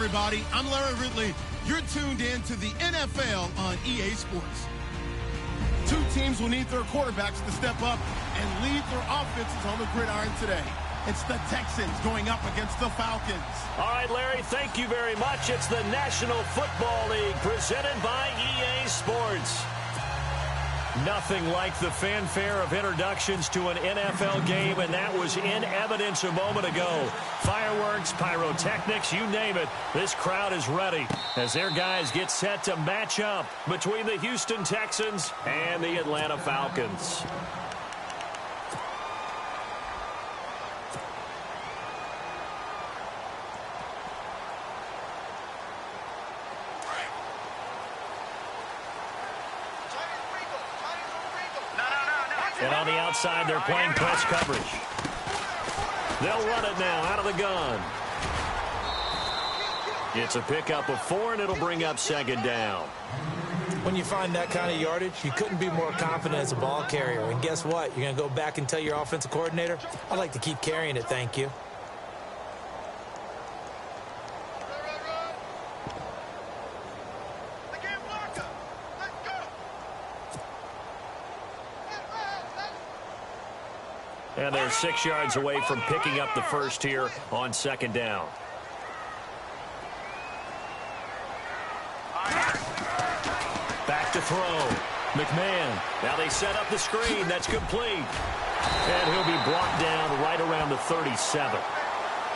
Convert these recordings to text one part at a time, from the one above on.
everybody. I'm Larry Ridley. You're tuned in to the NFL on EA Sports. Two teams will need their quarterbacks to step up and lead their offenses on the gridiron today. It's the Texans going up against the Falcons. All right, Larry, thank you very much. It's the National Football League presented by EA Sports. Nothing like the fanfare of introductions to an NFL game, and that was in evidence a moment ago. Fireworks, pyrotechnics, you name it. This crowd is ready as their guys get set to match up between the Houston Texans and the Atlanta Falcons. And on the outside, they're playing press coverage. They'll run it now out of the gun. It's a pickup of 4, and it'll bring up second down. When you find that kind of yardage, you couldn't be more confident as a ball carrier. And guess what? You're going to go back and tell your offensive coordinator, I'd like to keep carrying it, thank you. And they're 6 yards away from picking up the first here on second down. Back to throw. McMahon. Now they set up the screen. That's complete. And he'll be brought down right around the 37.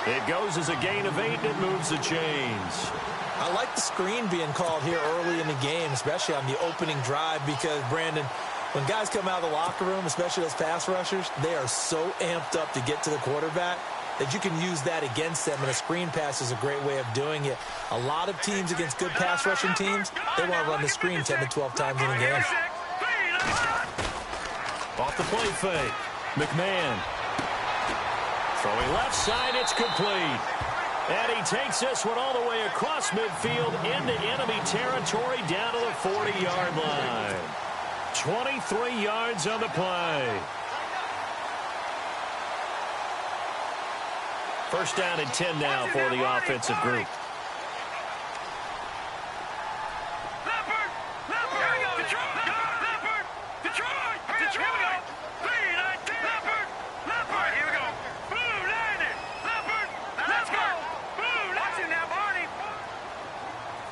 It goes as a gain of 8, and it moves the chains. I like the screen being called here early in the game, especially on the opening drive, because, Brandon, when guys come out of the locker room, especially those pass rushers, they are so amped up to get to the quarterback that you can use that against them, and a screen pass is a great way of doing it. A lot of teams against good pass rushing teams, they want to run the screen 10 to 12 times in a game. Off the play fake. McMahon. Throwing left side, it's complete. And he takes this one all the way across midfield into enemy territory down to the 40-yard line. 23 yards on the play. First down and 10 now for the offensive group.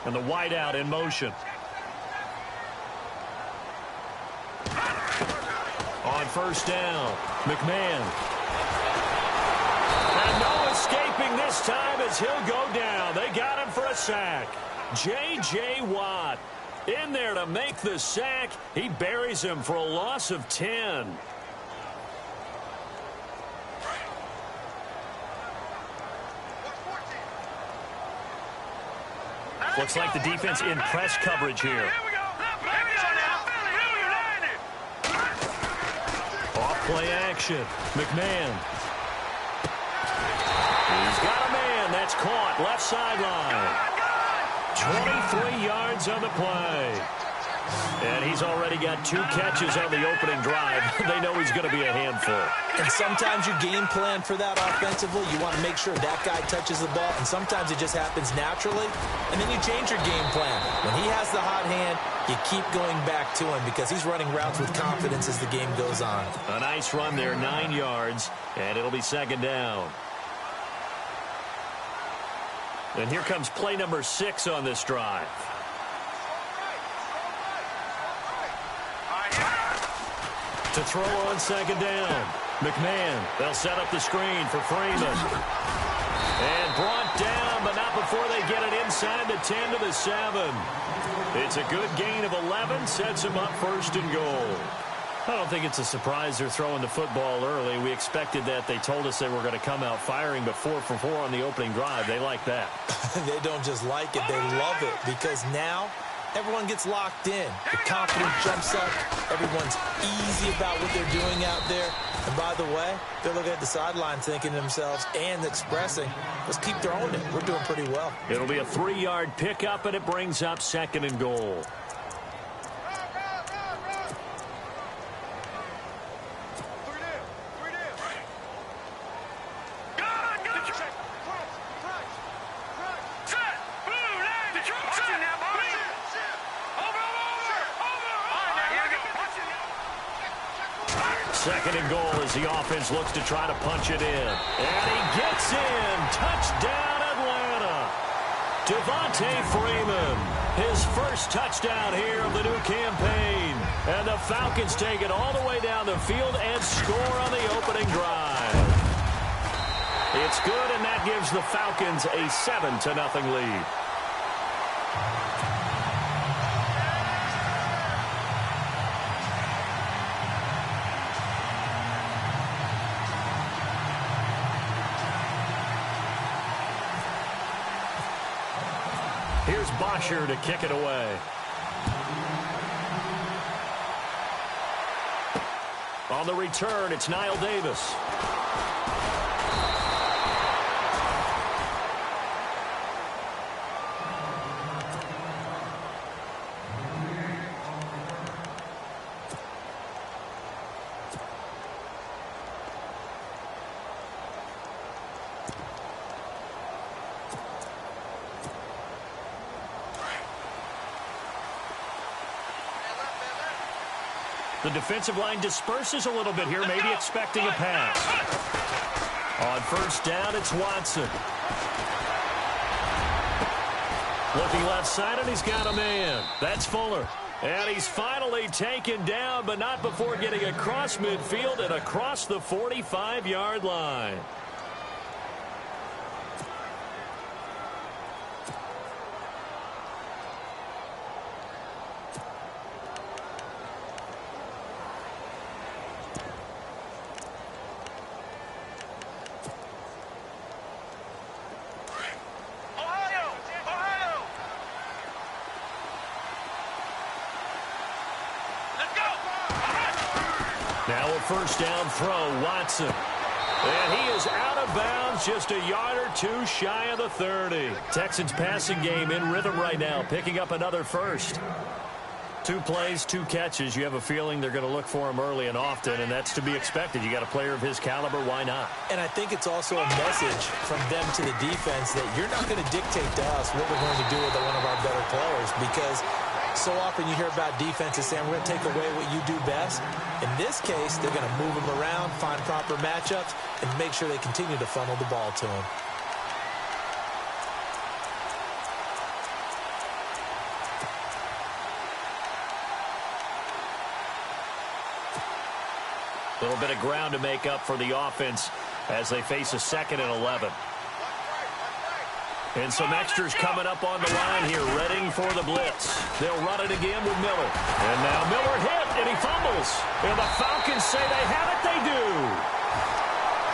And the wideout in motion. On first down, McMahon. And no escaping this time as he'll go down. They got him for a sack. J.J. Watt in there to make the sack. He buries him for a loss of 10. Looks like the defense in press coverage here. Off-play action. McMahon. He's got a man. That's caught. Left sideline. 23 yards on the play. And he's already got 2 catches on the opening drive. They know he's going to be a handful. And sometimes you game plan for that offensively. You want to make sure that guy touches the ball. And sometimes it just happens naturally. And then you change your game plan. When he has the hot hand, you keep going back to him because he's running routes with confidence as the game goes on. A nice run there, 9 yards. And it'll be second down. And here comes play number 6 on this drive. To throw on second down. McMahon. They'll set up the screen for Freeman. And brought down, but not before they get it inside the 10 to the 7. It's a good gain of 11. Sets them up first and goal. I don't think it's a surprise they're throwing the football early. We expected that. They told us they were going to come out firing, but 4 for 4 on the opening drive. They like that. They don't just like it. They love it because now everyone gets locked in. The confidence jumps up. Everyone's easy about what they're doing out there. And by the way, they're looking at the sideline thinking to themselves and expressing, let's keep throwing it. We're doing pretty well. It'll be a 3-yard pickup, and it brings up second and goal. 2nd and goal as the offense looks to try to punch it in. And he gets in. Touchdown, Atlanta. Devontae Freeman, his first touchdown here of the new campaign. And the Falcons take it all the way down the field and score on the opening drive. It's good, and that gives the Falcons a 7-0 lead. Here's Bosher to kick it away. On the return, it's Niall Davis. The defensive line disperses a little bit here, maybe expecting a pass. On first down, it's Watson. Looking left side, and he's got a man. That's Fuller. And he's finally taken down, but not before getting across midfield and across the 45-yard line. Now a first down throw, Watson. And he is out of bounds, just a yard or two shy of the 30. Texans passing game in rhythm right now, picking up another first. 2 plays, 2 catches. You have a feeling they're going to look for him early and often, and that's to be expected. You got a player of his caliber, why not? And I think it's also a message from them to the defense that you're not going to dictate to us what we're going to do with one of our better players, because so often you hear about defenses saying we're going to take away what you do best. In this case, they're going to move him around, find proper matchups, and make sure they continue to funnel the ball to him. A little bit of ground to make up for the offense as they face a 2nd and 11. And some extras coming up on the line here, readying for the blitz. They'll run it again with Miller. And now Miller hit, and he fumbles. And the Falcons say they have it, they do.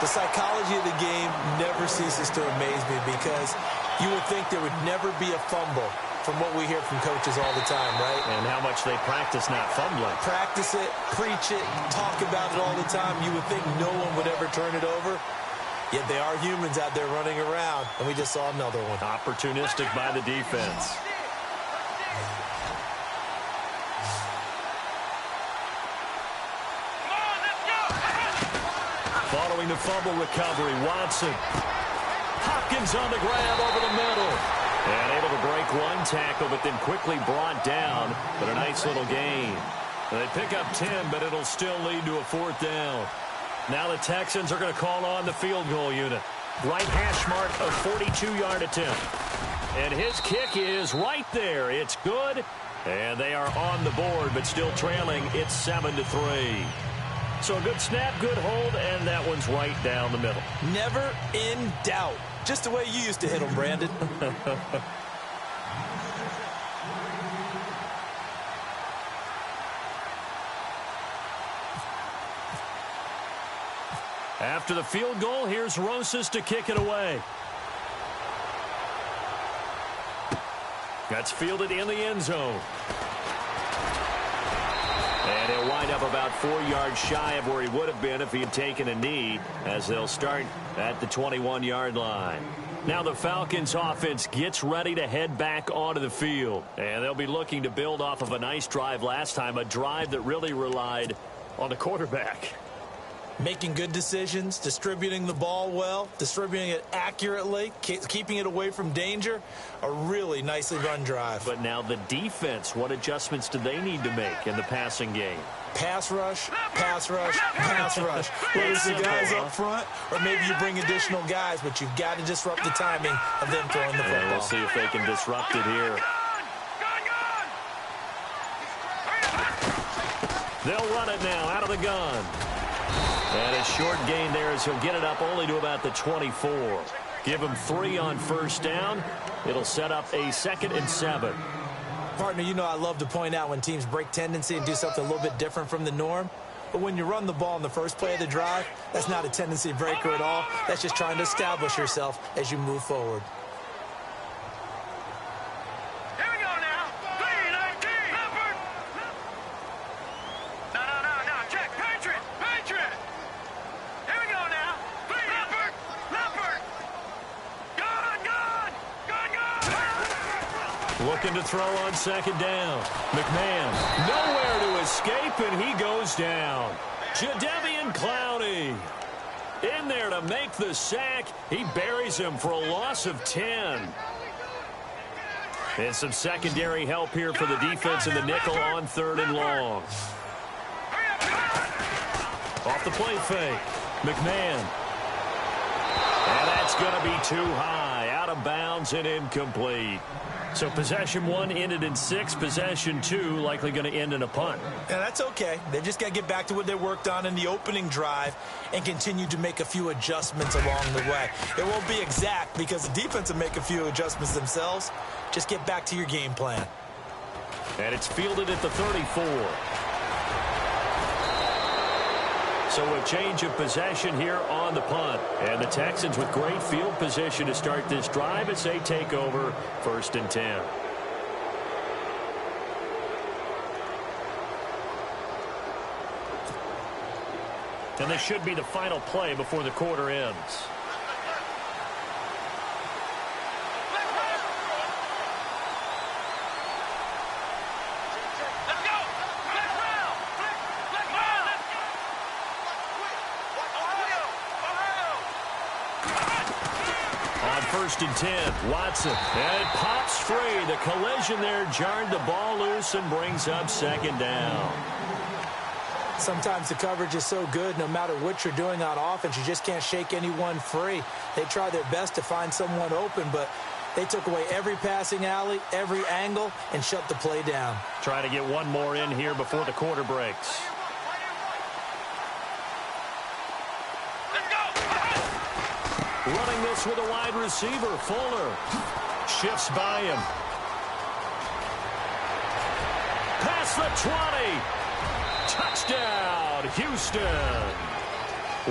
The psychology of the game never ceases to amaze me, because you would think there would never be a fumble from what we hear from coaches all the time, right? And how much they practice not fumbling. Practice it, preach it, talk about it all the time. You would think no one would ever turn it over. Yet they are humans out there running around, and we just saw another one. Opportunistic by the defense. Following the fumble recovery, Watson. Hopkins on the grab over the middle. And able to break one tackle, but then quickly brought down. But a nice little gain. They pick up 10, but it'll still lead to a 4th down. Now the Texans are going to call on the field goal unit. Right hash mark, a 42-yard attempt. And his kick is right there. It's good. And they are on the board, but still trailing. It's 7-3. So a good snap, good hold, and that one's right down the middle. Never in doubt. Just the way you used to hit them, Brandon. After the field goal, here's Rosas to kick it away. That's fielded in the end zone. And he'll wind up about 4 yards shy of where he would have been if he had taken a knee, as they'll start at the 21-yard line. Now the Falcons offense gets ready to head back onto the field. And they'll be looking to build off of a nice drive last time, a drive that really relied on the quarterback. Making good decisions, distributing the ball well, distributing it accurately, keeping it away from danger. A really nicely run drive. But now the defense, what adjustments do they need to make in the passing game? Pass rush, pass rush, pass rush. Whether it's the guys up front or maybe you bring additional guys, but you've got to disrupt the timing of them throwing the football. We'll see if they can disrupt it here. They'll run it now out of the gun. And a short gain there as he'll get it up only to about the 24. Give him 3 on first down. It'll set up a 2nd and 7. Partner, you know I love to point out when teams break tendency and do something a little bit different from the norm. But when you run the ball in the first play of the drive, that's not a tendency breaker at all. That's just trying to establish yourself as you move forward. Here we go now. 3-19. No. Check. Patriot. Here we go now. 3. Leopard. Gun. Looking to throw on 2nd down. McMahon nowhere to escape, and he goes down. Jadeveon Clowney in there to make the sack. He buries him for a loss of 10. And some secondary help here for the defense in the nickel on 3rd and long. Off the play fake. McMahon. And that's going to be too high. Out of bounds and incomplete. So possession 1 ended in 6. Possession 2 likely going to end in a punt. Yeah, that's okay. They've just got to get back to what they worked on in the opening drive and continue to make a few adjustments along the way. It won't be exact because the defense will make a few adjustments themselves. Just get back to your game plan. And it's fielded at the 34. So a change of possession here on the punt. And the Texans with great field position to start this drive as they take over 1st and 10. And this should be the final play before the quarter ends. On 1st and 10, Watson. And it pops free. The collision there jarred the ball loose and brings up 2nd down. Sometimes the coverage is so good, no matter what you're doing on offense, you just can't shake anyone free. They try their best to find someone open, but they took away every passing alley, every angle, and shut the play down. Trying to get one more in here before the quarter breaks. Running this with a wide receiver, Fuller. Shifts by him. Past the 20. Touchdown, Houston.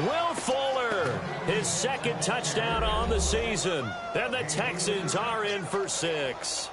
Will Fuller, his 2nd touchdown on the season. And the Texans are in for 6.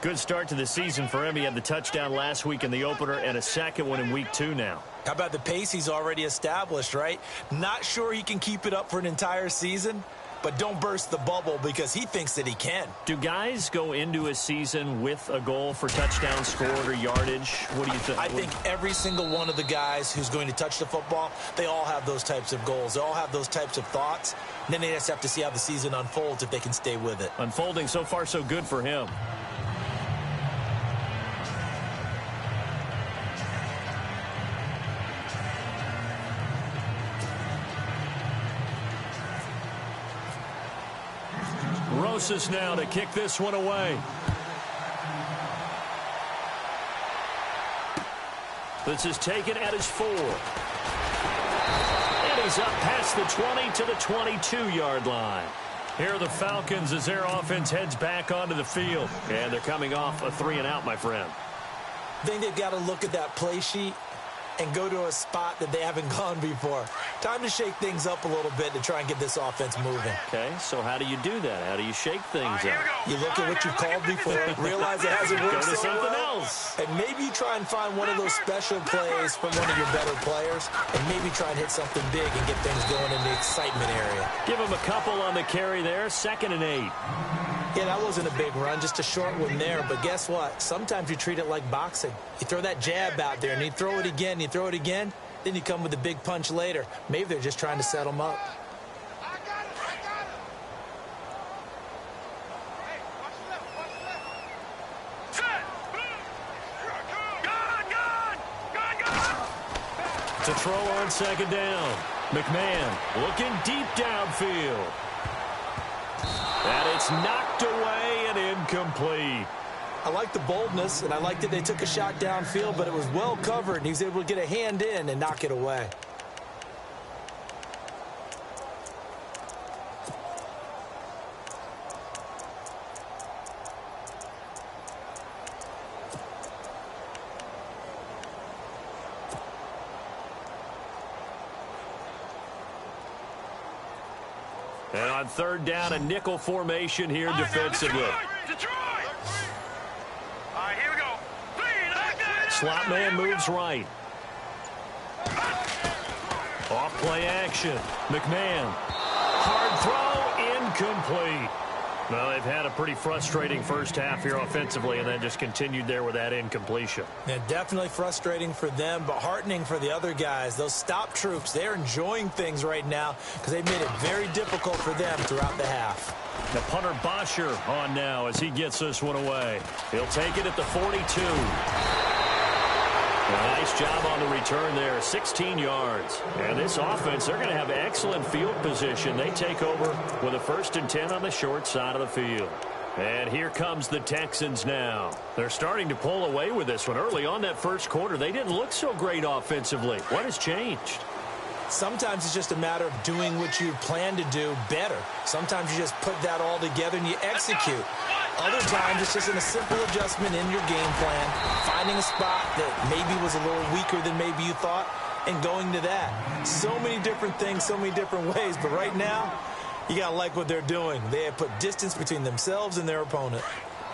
Good start to the season for him. He had the touchdown last week in the opener and a 2nd one in week 2 now. How about the pace he's already established, right? Not sure he can keep it up for an entire season, but don't burst the bubble because he thinks that he can. Do guys go into a season with a goal for touchdown scored or yardage? What do you think? I think every single one of the guys who's going to touch the football, they all have those types of goals. They all have those types of thoughts. And then they just have to see how the season unfolds if they can stay with it. Unfolding so far so good for him. Rosas now to kick this one away. This is taken at his 4. And he's up past the 20 to the 22-yard line. Here are the Falcons as their offense heads back onto the field. And they're coming off a 3-and-out, my friend. I think they've got to look at that play sheet and go to a spot that they haven't gone before. Time to shake things up a little bit to try and get this offense moving. Okay, so how do you do that? How do you shake things up? You look at what you've called before, realize it hasn't worked Go to so something well, else. and maybe you try and find one of those special plays from one of your better players, and maybe try and hit something big and get things going in the excitement area. Give him a couple on the carry there, 2nd and 8. Yeah, that wasn't a big run, just a short one there. But guess what? Sometimes you treat it like boxing. You throw that jab out there, and you throw it again, then you come with a big punch later. Maybe they're just trying to set them up. To throw on second down. McMahon looking deep downfield. And it's knocked away and incomplete. I like the boldness, and I like that they took a shot downfield, but it was well covered, and he was able to get a hand in and knock it away. And on third down, a nickel formation here defensively. Detroit! All right, here we go. Slot man moves right. Off play action. McMahon. Hard throw, incomplete. Well, they've had a pretty frustrating first half here offensively, and then just continued there with that incompletion. Yeah, definitely frustrating for them, but heartening for the other guys. Those stop troops, they're enjoying things right now because they made it very difficult for them throughout the half. The punter Bosher on now as he gets this one away. He'll take it at the 42. A nice job on the return there, 16 yards. And this offense, they're going to have excellent field position. They take over with a 1st and 10 on the short side of the field. And here comes the Texans now. They're starting to pull away with this one. Early on that first quarter, they didn't look so great offensively. What has changed? Sometimes it's just a matter of doing what you plan to do better. Sometimes you just put that all together and you execute. Other times it's just a simple adjustment in your game plan, finding a spot that maybe was a little weaker than maybe you thought, and going to that. So many different things, so many different ways, but right now, you got to like what they're doing. They have put distance between themselves and their opponent.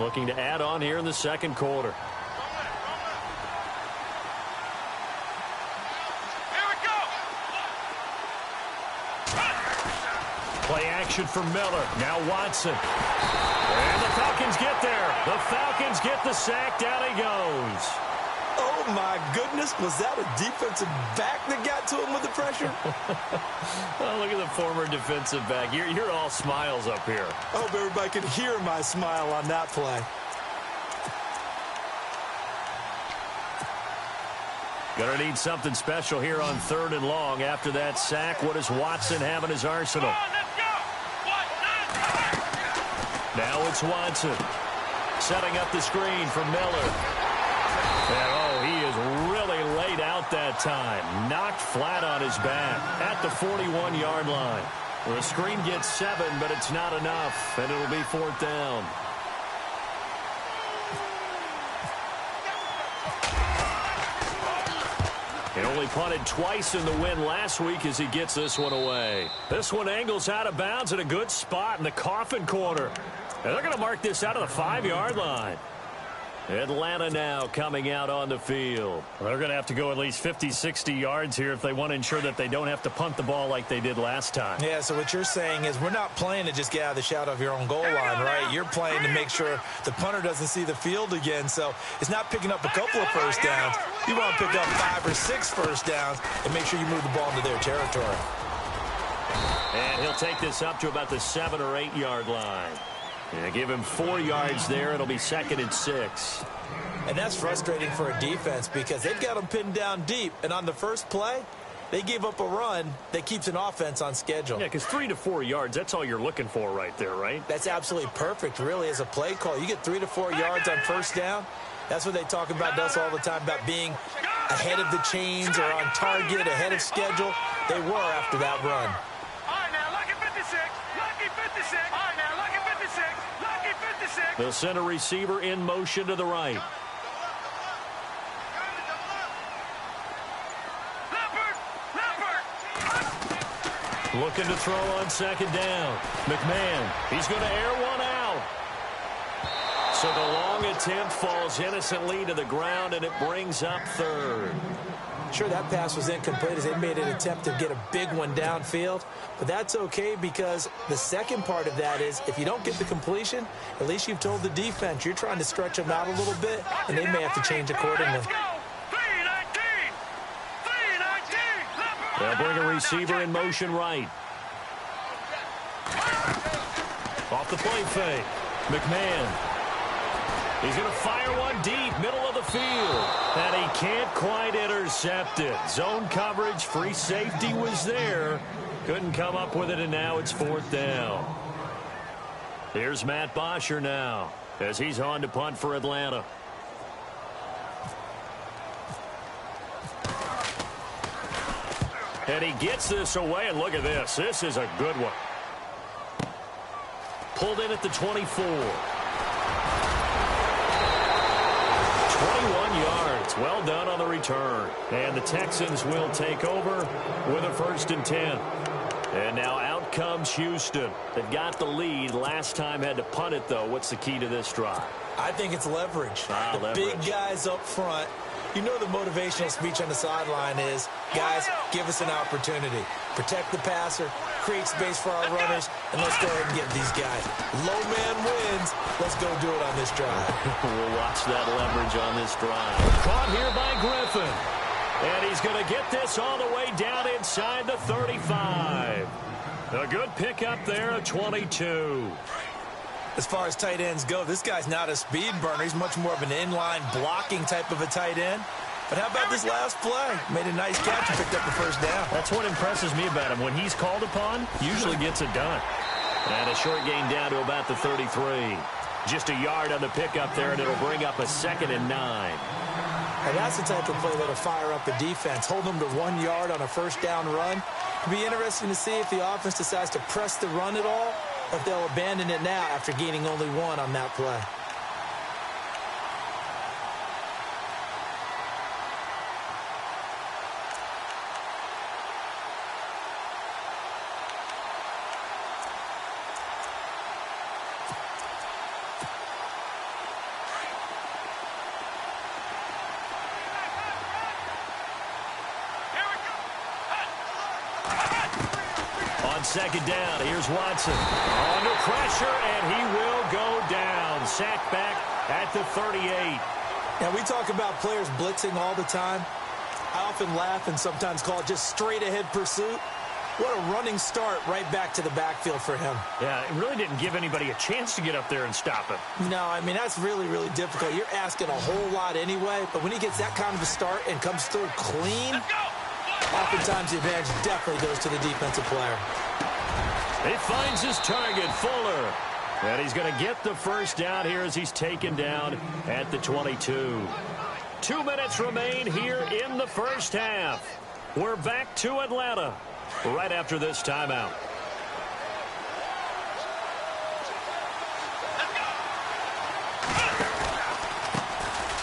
Looking to add on here in the second quarter. Play action for Miller. Now Watson. And the Falcons get there. The Falcons get the sack. Down he goes. Oh, my goodness. Was that a defensive back that got to him with the pressure? Oh, look at the former defensive back. You're all smiles up here. I hope everybody could hear my smile on that play. Going to need something special here on 3rd and long. After that sack, what does Watson have in his arsenal? Now it's Watson. Setting up the screen for Miller. And, oh, he is really laid out that time. Knocked flat on his back at the 41-yard line. Well, the screen gets 7, but it's not enough, and it'll be 4th down. He only punted twice in the win last week as he gets this one away. This one angles out of bounds at a good spot in the coffin corner. And they're going to mark this out of the 5-yard line. Atlanta now coming out on the field. They're going to have to go at least 50, 60 yards here if they want to ensure that they don't have to punt the ball like they did last time. Yeah, so what you're saying is we're not playing to just get out of the shadow of your own goal line, right? You're playing to make sure the punter doesn't see the field again. So it's not picking up a couple of first downs. You want to pick up 5 or 6 first downs and make sure you move the ball into their territory. And he'll take this up to about the 7 or 8 yard line. And give him 4 yards there. It'll be 2nd and 6. And that's frustrating for a defense because they've got them pinned down deep. And on the first play, they gave up a run that keeps an offense on schedule. Yeah, because 3 to 4 yards, that's all you're looking for right there, right? That's absolutely perfect, really, as a play call. You get 3 to 4 yards on first down. That's what they talk about us all the time, about being ahead of the chains or on target, ahead of schedule. They were after that run. All right, now, lucky 56. Lucky 56. All right, now, lucky 56. Lucky 56. They'll send a receiver in motion to the right. Looking to throw on second down. McMahon, he's going to air one out. So the long attempt falls innocently to the ground, and it brings up 3rd. Sure, that pass was incomplete as they made an attempt to get a big one downfield. But that's okay because the second part of that is if you don't get the completion, at least you've told the defense you're trying to stretch them out a little bit, and they may have to change accordingly. Let's go. 3-19. 3-19. They'll bring a receiver in motion right. Off the play fake. McMahon. He's going to fire one deep, middle of the field. And he can't quite intercept it. Zone coverage, free safety was there. Couldn't come up with it, and now it's 4th down. Here's Matt Bosher now as he's on to punt for Atlanta. And he gets this away, and look at this. This is a good one. Pulled in at the 24. 21 yards. Well done on the return. And the Texans will take over with a 1st and 10. And now out comes Houston. They got the lead. Last time had to punt it, though. What's the key to this drive? I think it's leverage. Leverage. Big guys up front. You know the motivational speech on the sideline is, guys, give us an opportunity. Protect the passer, create space for our runners, and let's go ahead and get these guys. Low man wins. Let's go do it on this drive. We'll watch that leverage on this drive. Caught here by Griffin. And he's going to get this all the way down inside the 35. A good pickup there, a 22. As far as tight ends go, this guy's not a speed burner. He's much more of an inline blocking type of a tight end. But how about this last play? Made a nice catch and picked up the 1st down. That's what impresses me about him. When he's called upon, usually gets it done. And a short gain down to about the 33. Just a yard on the pickup there, and it'll bring up a 2nd and 9. And that's the type of play that'll fire up a defense. Hold them to 1 yard on a 1st down run. It'll be interesting to see if the offense decides to press the run at all, or if they'll abandon it now after gaining only 1 on that play. On 2nd down, here's Watson. Under pressure, and he will go down. Sacked back at the 38. Now, we talk about players blitzing all the time. I often laugh and sometimes call it just straight-ahead pursuit. What a running start right back to the backfield for him. Yeah, it really didn't give anybody a chance to get up there and stop him. No, I mean, that's really, really difficult. You're asking a whole lot anyway, but when he gets that kind of a start and comes through clean, oftentimes the advantage definitely goes to the defensive player. He finds his target, Fuller. And he's going to get the 1st down here as he's taken down at the 22. 2 minutes remain here in the 1st half. We're back to Atlanta right after this timeout.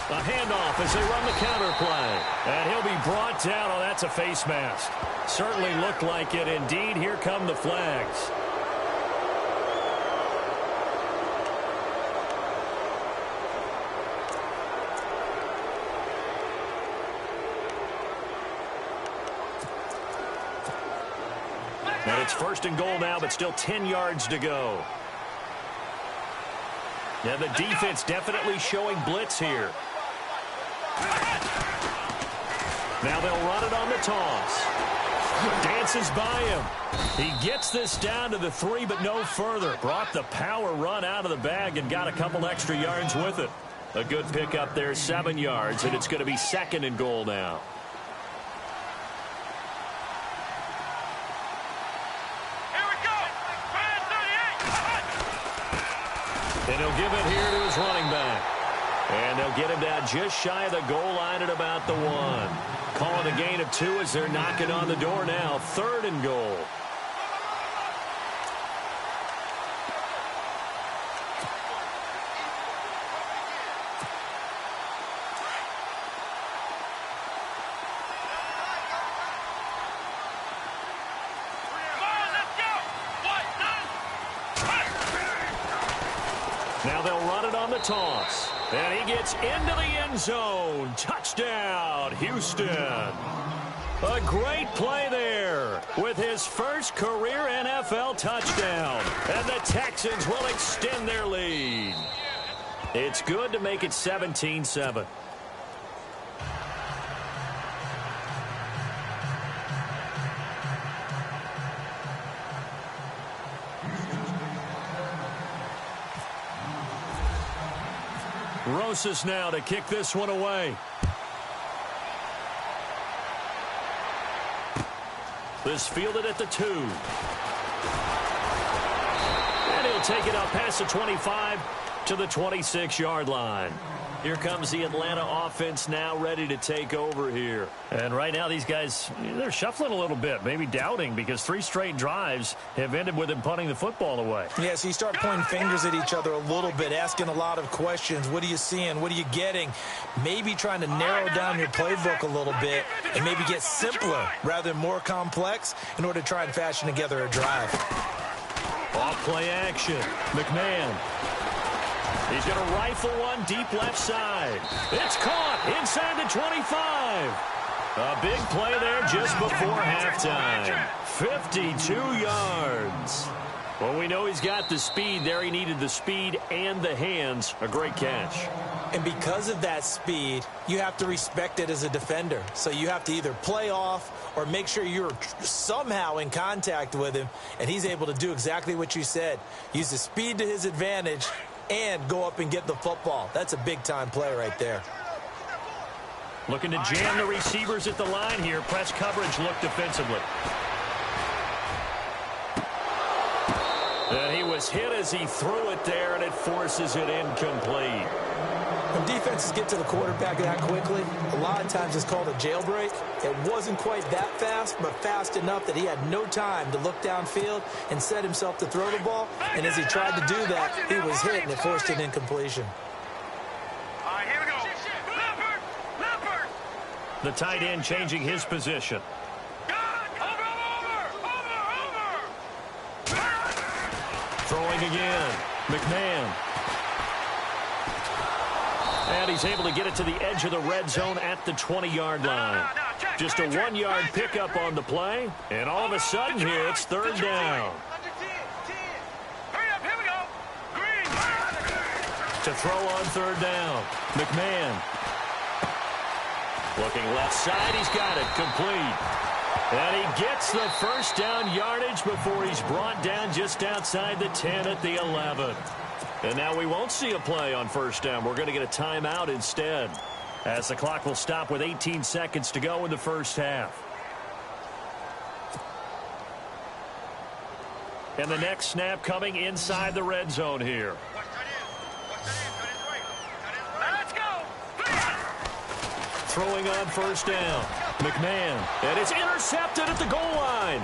A handoff as they run the counter play. And he'll be brought down. Oh, that's a face mask. Certainly looked like it. Indeed, here come the flags. And it's 1st and goal now, but still 10 yards to go. Now the defense definitely showing blitz here. Now they'll run it on the toss. Dances by him. He gets this down to the 3, but no further. Brought the power run out of the bag and got a couple extra yards with it. A good pickup there, 7 yards, and it's going to be 2nd and goal now. And he'll give it here to his running back. And they'll get him down just shy of the goal line at about the 1. Calling a gain of 2 as they're knocking on the door now. 3rd and goal. Now they'll run it on the toss. And he gets into the end zone. Touchdown, Houston. A great play there with his first career NFL touchdown. And the Texans will extend their lead. It's good to make it 17-7. Rosas now to kick this one away. This fielded at the 2. And he'll take it up past the 25 to the 26-yard line. Here comes the Atlanta offense now ready to take over here. And right now these guys, they're shuffling a little bit, maybe doubting, because 3 straight drives have ended with them punting the football away. Yeah, so you start pointing fingers at each other a little bit, asking a lot of questions. What are you seeing? What are you getting? Maybe trying to narrow down your playbook a little bit and maybe get simpler rather than more complex in order to try and fashion together a drive. Off play action. McMahon. He's going to rifle one deep left side. It's caught inside the 25. A big play there just before halftime. 52 yards. Well, we know he's got the speed there. He needed the speed and the hands. A great catch. And because of that speed, you have to respect it as a defender. So you have to either play off or make sure you're somehow in contact with him, and he's able to do exactly what you said. Use the speed to his advantage and go up and get the football. That's a big-time play right there. Looking to jam the receivers at the line here. Press coverage look defensively. And he was hit as he threw it there, and it forces it incomplete. When defenses get to the quarterback that quickly, a lot of times it's called a jailbreak. It wasn't quite that fast, but fast enough that he had no time to look downfield and set himself to throw the ball. And as he tried to do that, he was hit, and it forced an incompletion. All right, here we go. Leopard! The tight end changing his position. Throwing again. McMahon. And he's able to get it to the edge of the red zone at the 20-yard line. Just a 1-yard pickup on the play. And all of a sudden here, it's 3rd down. Hurry up, here we go. Green. To throw on 3rd down. McMahon. Looking left side, he's got it. Complete. And he gets the first down yardage before he's brought down just outside the 10 at the 11. And now we won't see a play on 1st down. We're going to get a timeout instead, as the clock will stop with 18 seconds to go in the first half. And the next snap coming inside the red zone here. Let's go. Throwing on 1st down. McMahon. And it's intercepted at the goal line.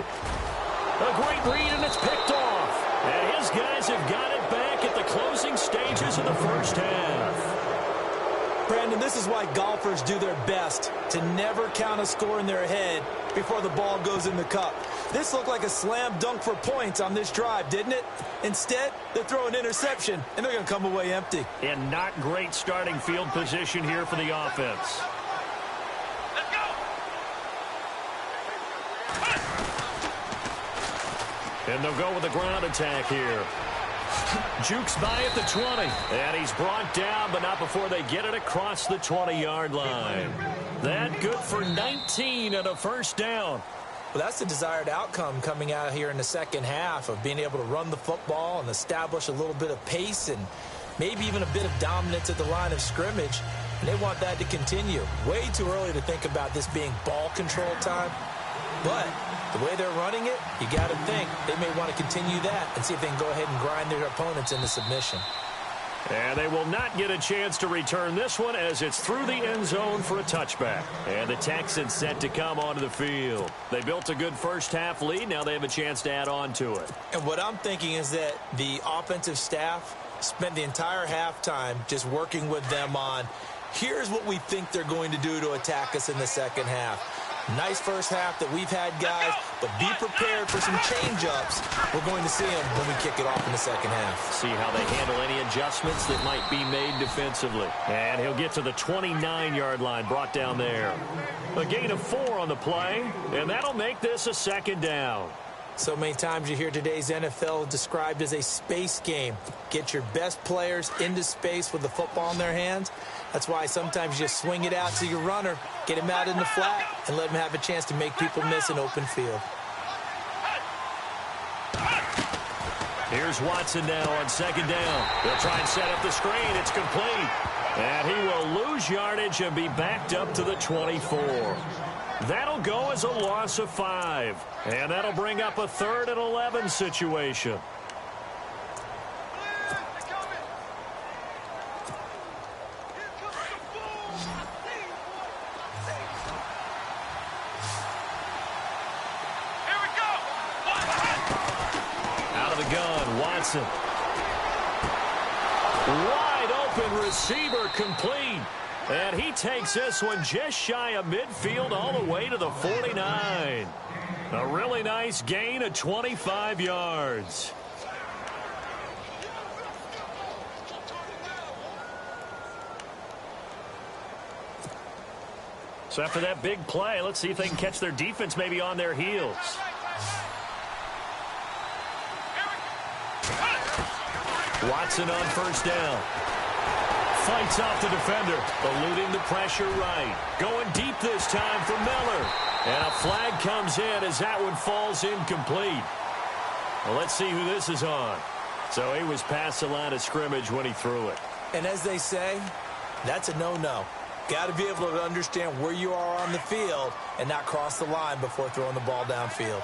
A great read, and it's picked off. And his guys have got it back at the closing stages of the first half. Brandon, this is why golfers do their best to never count a score in their head before the ball goes in the cup. This looked like a slam dunk for points on this drive, didn't it? Instead, they throw an interception, and they're going to come away empty. And not great starting field position here for the offense. Let's go. And they'll go with the ground attack here. Jukes by at the 20. And he's brought down, but not before they get it across the 20-yard line. That good for 19 and a 1st down. Well, that's the desired outcome coming out here in the second half, of being able to run the football and establish a little bit of pace and maybe even a bit of dominance at the line of scrimmage. And they want that to continue. Way too early to think about this being ball control time. But the way they're running it, you got to think they may want to continue that and see if they can go ahead and grind their opponents into submission. And they will not get a chance to return this one, as it's through the end zone for a touchback. And the Texans set to come onto the field. They built a good first half lead. Now they have a chance to add on to it. And what I'm thinking is that the offensive staff spent the entire halftime just working with them on, here's what we think they're going to do to attack us in the second half. Nice first half that we've had, guys, but be prepared for some change-ups. We're going to see them when we kick it off in the second half. See how they handle any adjustments that might be made defensively. And he'll get to the 29-yard line, brought down there. A gain of 4 on the play, and that'll make this a 2nd down. So many times you hear today's NFL described as a space game. Get your best players into space with the football in their hands. That's why sometimes you just swing it out to your runner, get him out in the flat, and let him have a chance to make people miss an open field. Here's Watson now on 2nd down. They'll try and set up the screen. It's complete. And he will lose yardage and be backed up to the 24. That'll go as a loss of 5. And that'll bring up a 3rd and 11 situation. Watson. Wide open receiver complete. And he takes this one just shy of midfield all the way to the 49. A really nice gain of 25 yards. So after that big play, let's see if they can catch their defense maybe on their heels. Watson on first down. Fights off the defender, eluding the pressure right. Going deep this time for Miller. And a flag comes in as that one falls incomplete. Well, let's see who this is on. So he was past the line of scrimmage when he threw it. And as they say, that's a no-no. Got to be able to understand where you are on the field and not cross the line before throwing the ball downfield.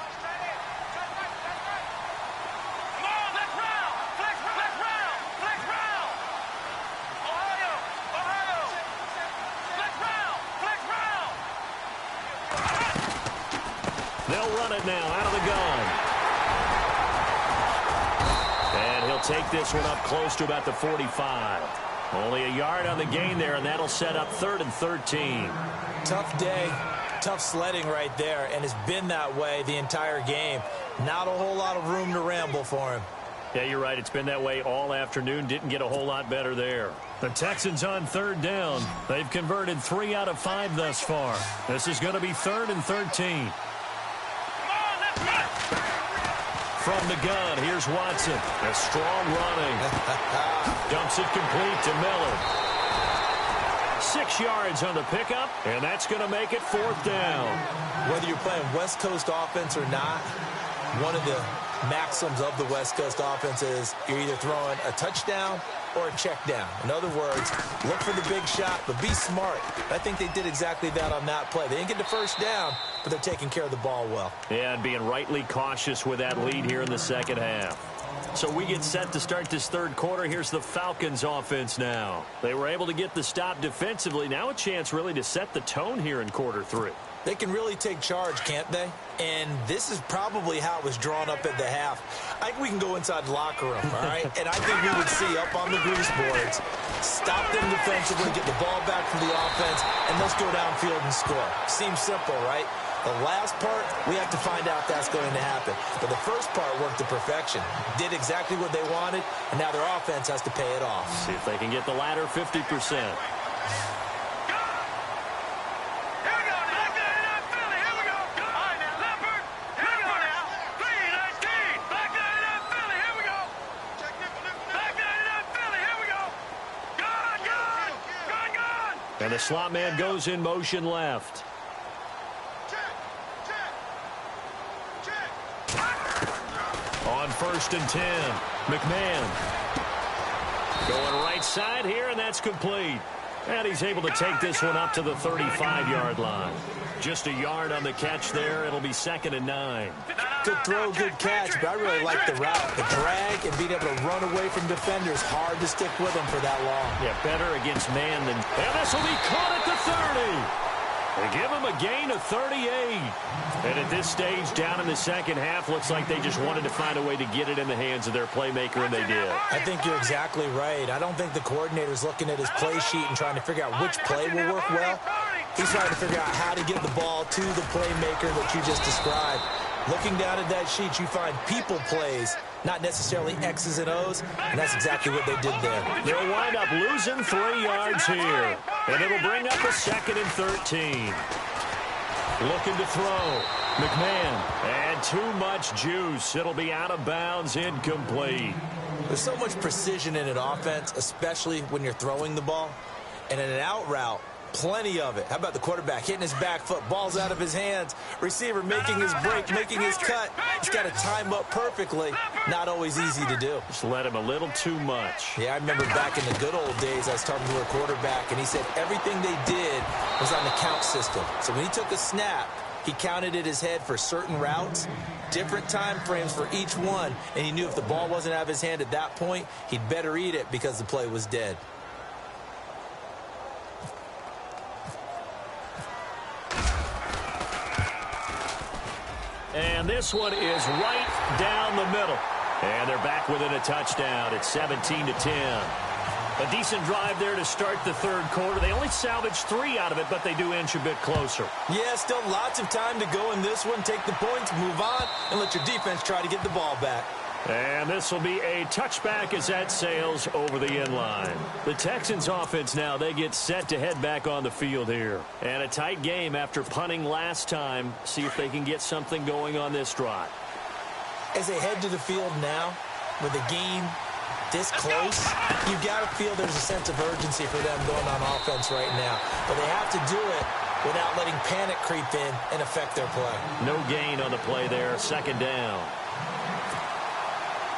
They'll run it now out of the gun. And he'll take this one up close to about the 45. Only a yard on the gain there, and that'll set up 3rd and 13. Tough day, tough sledding right there, and it's been that way the entire game. Not a whole lot of room to ramble for him. Yeah, you're right. It's been that way all afternoon. Didn't get a whole lot better there. The Texans on 3rd down. They've converted 3 out of 5 thus far. This is going to be 3rd and 13. From the gun, here's Watson. A strong running. Dumps it complete to Miller. 6 yards on the pickup, and that's going to make it 4th down. Whether you're playing West Coast offense or not, one of the maxims of the West Coast offense is you're either throwing a touchdown or a check down. In other words, look for the big shot, but be smart. I think they did exactly that on that play. They didn't get the first down, but they're taking care of the ball well. Yeah, and being rightly cautious with that lead here in the second half. So we get set to start this 3rd quarter. Here's the Falcons offense now. They were able to get the stop defensively. Now a chance really to set the tone here in quarter 3. They can really take charge, can't they? And this is probably how it was drawn up at the half. I think we can go inside the locker room, all right? And I think we would see up on the grease boards, stop them defensively, get the ball back from the offense, and let's go downfield and score. Seems simple, right? The last part, we have to find out that's going to happen. But the first part worked to perfection. Did exactly what they wanted, and now their offense has to pay it off. See if they can get the latter 50%. And the slot man goes in motion left. On 1st and 10, McMahon. Going right side here, and that's complete. And he's able to take this one up to the 35-yard line. Just a yard on the catch there. It'll be 2nd and 9. Good throw, good catch, but I really like the route. The drag and being able to run away from defenders. Hard to stick with them for that long. Yeah, better against man than... And this will be caught at the 30. They give him a gain of 38. And at this stage, down in the second half, looks like they just wanted to find a way to get it in the hands of their playmaker, and they did. I think you're exactly right. I don't think the coordinator's looking at his play sheet and trying to figure out which play will work well. He's trying to figure out how to get the ball to the playmaker that you just described. Looking down at that sheet, you find people plays, not necessarily X's and O's, and that's exactly what they did there. They'll wind up losing 3 yards here, and it'll bring up a 2nd and 13. Looking to throw. McMahon, and too much juice. It'll be out of bounds, incomplete. There's so much precision in an offense, especially when you're throwing the ball. And in an out route, Plenty of it. How about the quarterback hitting his back foot, balls out of his hands, receiver making his break, making his cut. He's got to time up perfectly. Not always easy to do. Just let him a little too much. Yeah, I remember back in the good old days, I was talking to a quarterback, and he said everything they did was on the count system. So when he took a snap, he counted in his head for certain routes, different time frames for each one, and he knew if the ball wasn't out of his hand at that point, he'd better eat it because the play was dead. And this one is right down the middle. And they're back within a touchdown. It's 17-10. A decent drive there to start the third quarter. They only salvaged 3 out of it, but they do inch a bit closer. Yeah, still lots of time to go in this one. Take the points, move on, and let your defense try to get the ball back. And this will be a touchback as that sails over the end line. The Texans offense now, they get set to head back on the field here. And a tight game after punting last time. See if they can get something going on this drive. As they head to the field now, with the game this close, you got to feel there's a sense of urgency for them going on offense right now. But they have to do it without letting panic creep in and affect their play. No gain on the play there. Second down.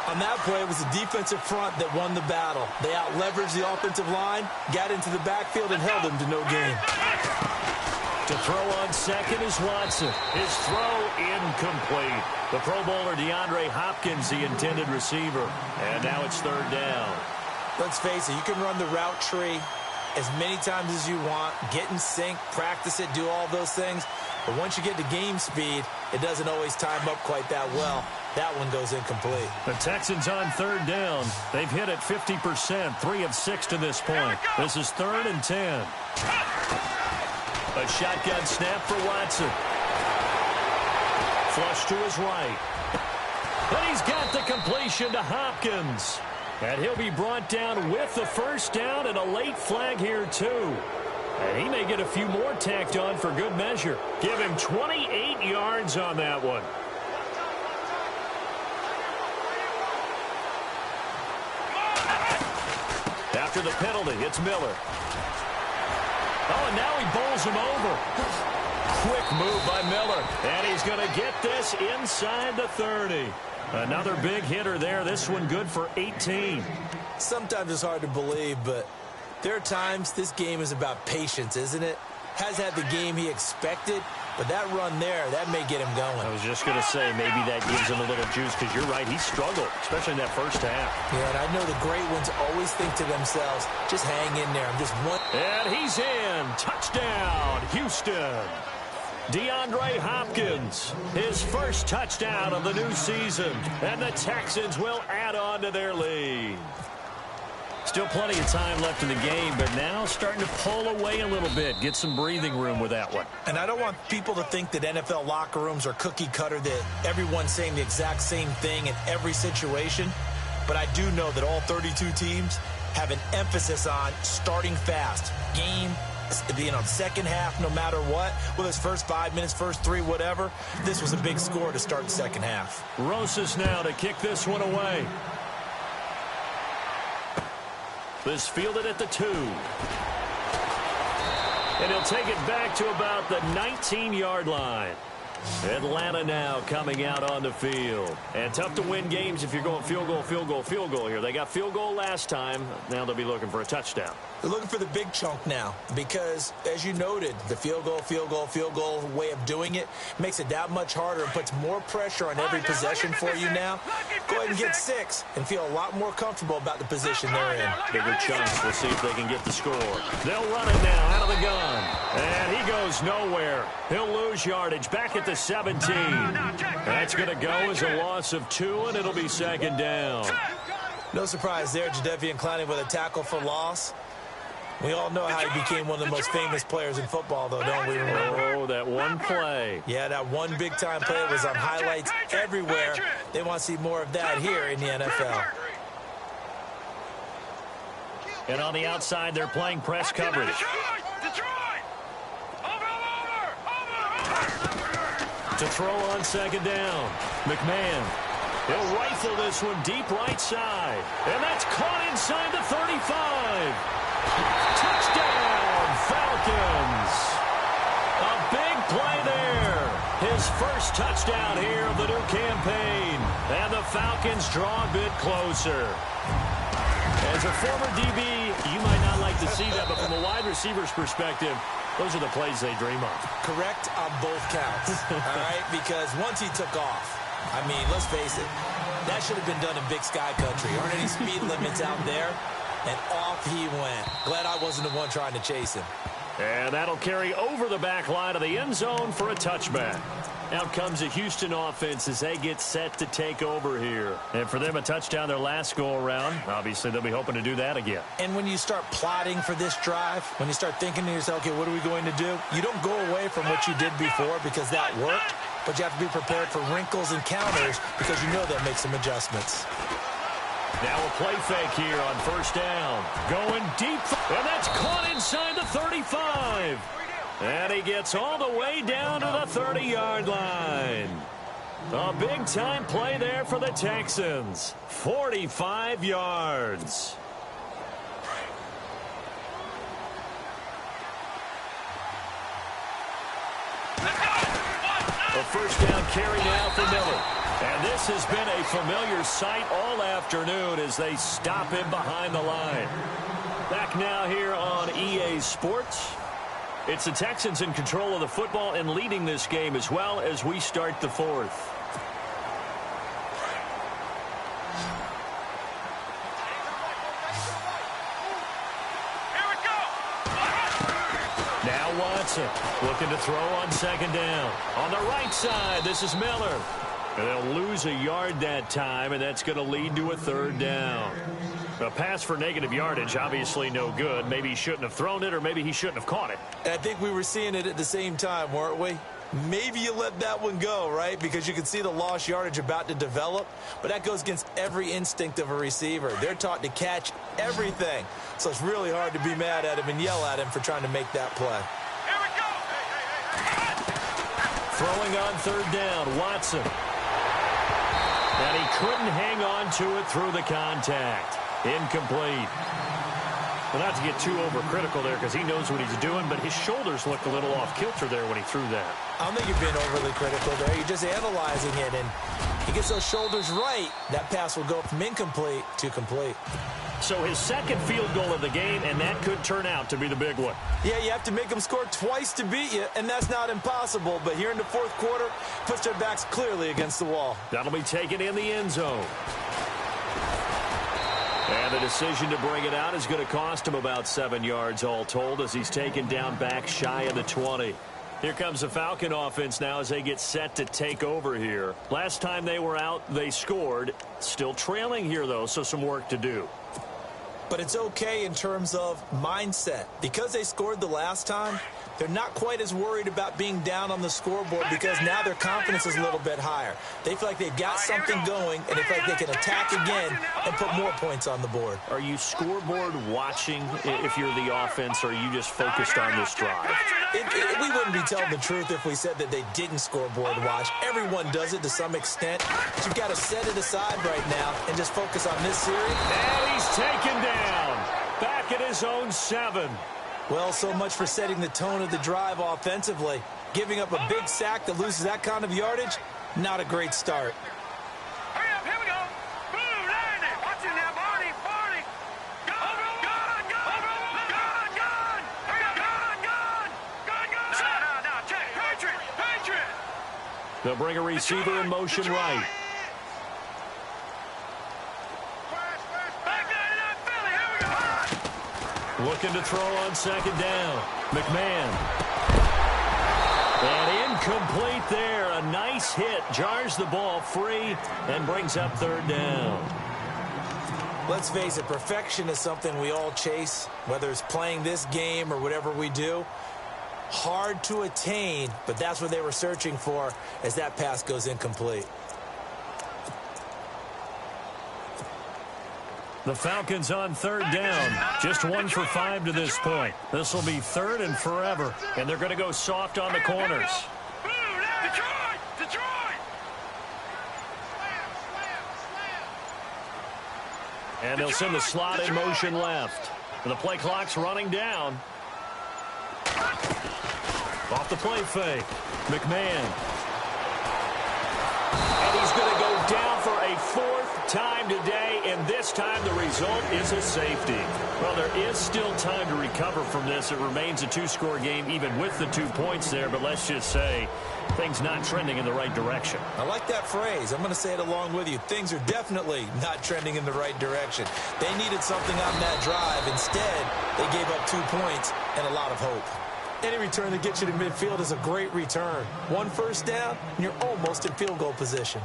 On that play, it was the defensive front that won the battle. They out-leveraged the offensive line, got into the backfield, and held them to no gain. To throw on second is Watson. His throw incomplete. The Pro Bowler DeAndre Hopkins, the intended receiver. And now it's third down. Let's face it, you can run the route tree as many times as you want, get in sync, practice it, do all those things. But once you get to game speed, it doesn't always time up quite that well. That one goes incomplete. The Texans on third down. They've hit it 50%, 3 of 6 to this point. This is 3rd and 10. A shotgun snap for Watson. Flush to his right. And he's got the completion to Hopkins. And he'll be brought down with the first down and a late flag here too. And he may get a few more tacked on for good measure. Give him 28 yards on that one. After the penalty, it's Miller. Oh, and now he bowls him over. Quick move by Miller. And he's going to get this inside the 30. Another big hitter there. This one good for 18. Sometimes it's hard to believe, but there are times this game is about patience, isn't it? Has had the game he expected, but that run there, that may get him going. I was just going to say, maybe that gives him a little juice, because you're right, he struggled, especially in that first half. Yeah, and I know the great ones always think to themselves, just hang in there. I'm just one. And he's in. Touchdown, Houston. DeAndre Hopkins, his first touchdown of the new season. And the Texans will add on to their lead. Still plenty of time left in the game, but now starting to pull away a little bit. Get some breathing room with that one. And I don't want people to think that NFL locker rooms are cookie cutter, that everyone's saying the exact same thing in every situation. But I do know that all 32 teams have an emphasis on starting fast. Game, second half, no matter what. Whether it's first 5 minutes, first 3, whatever. This was a big score to start the second half. Rosas now to kick this one away. This fielded at the 2. And he'll take it back to about the 19-yard line. Atlanta now coming out on the field. And tough to win games if you're going field goal, field goal, field goal here. They got field goal last time. Now they'll be looking for a touchdown. They're looking for the big chunk now because, as you noted, the field goal way of doing it makes it that much harder and puts more pressure on every possession for you now. Go ahead and get 6 and feel a lot more comfortable about the position they're in. Bigger chunks. We'll see if they can get the score. They'll run it now out of the gun. And he goes nowhere. He'll lose yardage back at the 17. That's going to go as a loss of 2, and it'll be second down. No surprise there, Jadeveon Clowney with a tackle for loss. We all know how he became one of the most famous players in football, though, don't we remember? Oh, that one play. Yeah, that one big-time play was on highlights everywhere. They want to see more of that here in the NFL. And on the outside, they're playing press coverage. To throw on second down. McMahon. He'll rifle this one deep right side. And that's caught inside the 35. Touchdown, Falcons. A big play there. His first touchdown here of the new campaign. And the Falcons draw a bit closer. As a former DB, you might not like to see that, but from a wide receiver's perspective, those are the plays they dream of. Correct on both counts, all right? Because once he took off, I mean, let's face it, that should have been done in Big Sky Country. Aren't any speed limits out there? And off he went. Glad I wasn't the one trying to chase him. And that'll carry over the back line of the end zone for a touchback. Out comes the Houston offense as they get set to take over here. And for them, a touchdown their last go-around. Obviously, they'll be hoping to do that again. And when you start plotting for this drive, when you start thinking to yourself, okay, what are we going to do? You don't go away from what you did before because that worked, but you have to be prepared for wrinkles and counters because you know they'll make some adjustments. Now a play fake here on first down. Going deep, and that's caught inside the 35. And he gets all the way down to the 30-yard line. A big-time play there for the Texans. 45 yards. A first down carry now for Miller. And this has been a familiar sight all afternoon as they stop him behind the line. Back now here on EA Sports. It's the Texans in control of the football and leading this game as well as we start the fourth. Here we go. Now Watson looking to throw on second down. On the right side, this is Miller. And they'll lose a yard that time, and that's going to lead to a third down. A pass for negative yardage, obviously no good. Maybe he shouldn't have thrown it, or maybe he shouldn't have caught it. And I think we were seeing it at the same time, weren't we? Maybe you let that one go, right? Because you can see the lost yardage about to develop. But that goes against every instinct of a receiver. They're taught to catch everything. So it's really hard to be mad at him and yell at him for trying to make that play. Here we go. Throwing on third down, Watson. And he couldn't hang on to it through the contact. Incomplete. Well, not to get too overcritical there because he knows what he's doing, but his shoulders looked a little off kilter there when he threw that. I don't think you're being overly critical there. You're just analyzing it, and he gets those shoulders right. That pass will go from incomplete to complete. So his second field goal of the game, and that could turn out to be the big one. Yeah, you have to make them score twice to beat you, and that's not impossible. But here in the fourth quarter, puts their backs clearly against the wall. That'll be taken in the end zone. And the decision to bring it out is going to cost him about 7 yards all told as he's taken down back shy of the 20. Here comes the Falcon offense now as they get set to take over here. Last time they were out, they scored. Still trailing here, though, so some work to do. But it's okay in terms of mindset. Because they scored the last time, they're not quite as worried about being down on the scoreboard because now their confidence is a little bit higher. They feel like they've got something going, and they feel like they can attack again and put more points on the board. Are you scoreboard watching if you're the offense, or are you just focused on this drive? We wouldn't be telling the truth if we said that they didn't scoreboard watch. Everyone does it to some extent. But you've got to set it aside right now and just focus on this series. And he's taken down. Back at his own 7. Well, so much for setting the tone of the drive offensively. Giving up a big sack that loses that kind of yardage, not a great start. Hurry up, here we go. Boom, land it. Watch it now, Barney. Gun. Hurry up, gun. No, check. Patriot. They'll bring a receiver in motion right. Looking to throw on second down. McMahon. And incomplete there. A nice hit. Jars the ball free and brings up third down. Let's face it, perfection is something we all chase, whether it's playing this game or whatever we do. Hard to attain, but that's what they were searching for as that pass goes incomplete. The Falcons on third down. Just 1 for 5 to this point. This will be third and forever. And they're going to go soft on the corners. Detroit! And they'll send the slot in motion left. And the play clock's running down. Off the play fake. McMahon. And he's going to go down for a fourth time today, and this time the result is a safety. Well, there is still time to recover from this. It remains a two-score game even with the 2 points there, but let's just say things not trending in the right direction. I like that phrase. I'm going to say it along with you. Things are definitely not trending in the right direction. They needed something on that drive. Instead, they gave up 2 points and a lot of hope. Any return that gets you to midfield is a great return. 1 first down, and you're almost in field goal position.